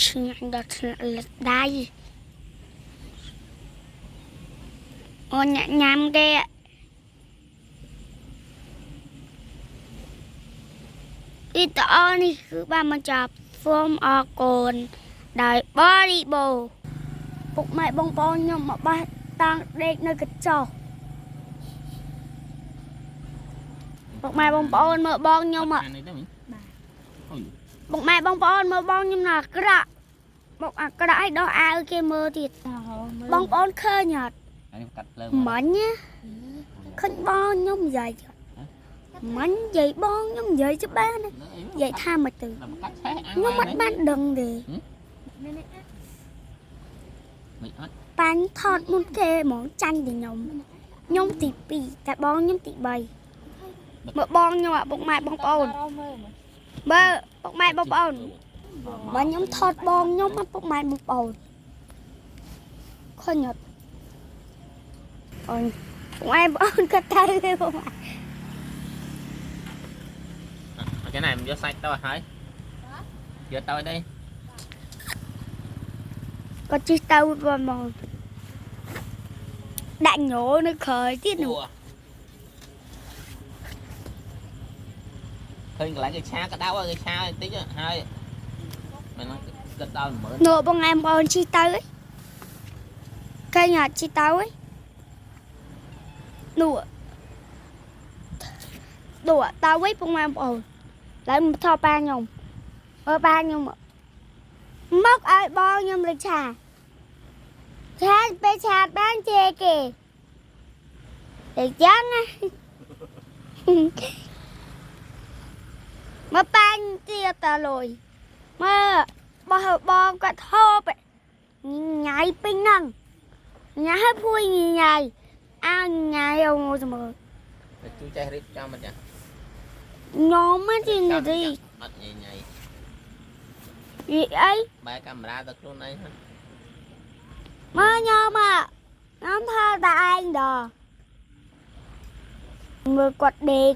ឆ្ងាញ់ដល់ថ្នាក់លិតដៃអូនញ៉ាំគេវីដេអូនេះគឺបានបញ្ចប់សូមអរគុណដោយបរិបូរណ៍ពុកម៉ែបងប្អូនខ្ញុំមកបោះតាំងដេកនៅកញ្ចក់ពុកម៉ែបងប្អូនមើលបងខ្ញុំពុកម៉ែបងប្អូនមើលបងខ្ញុំណាអាក្រក់មកអាក្រក់ឲ្យដោះអាវគេមើលទៀតបងប្អូនឃើញអត់មិញឃើញបងខ្ញុំនិយាយមិញនិយាយបងខ្ញុំនិយាយច្បាស់ណានិយាយថាមិនទៅខ្ញុំមិនបានដឹងទេប៉ាញ់ថតមុនគេហ្មងចាញ់ពីខ្ញុំទី2តែបងខ្ញុំទី3មើលបងខ្ញុំអាពុកម៉ែបងប្អូនមើលពុកម៉ែបងប្អូនបើខ្ញុំថតបងខ្ញុំអាពុកម៉ែបងប្អូនឃើញអត់អូនពុកម៉ែបងប្អូនក៏ទៅទេពុកម៉ែcái này mình vô sạch đâu hả? Vô tôi đi. Có chiếc tàu vào màu đã nhổ nó khởi tiết nữa. Thôi lại cái xa cái đau cái xa tí chứ hai. Mày nói cái đau mở. Nổ bằng em con chi tàu ấy. Cây nhà chi tàu ấy. Nổ. Đùa tao ấy bằng em con. Lấy một thọ ba nhung ba nhung móc ai bo nhung lấy trà chát bé chát bán chê kìa để chán á mà ban chia tà lồi mà bo cả thô bệ nhảy pin năng nhảy hết vui nhảy ăn nhảy ông ngồi mà chú trai rít cho mình nha nhóm á chứ người đi gì ấy ba camera thật luôn đây mơ nhóm à nhóm thơ ta anh đò người quật đệt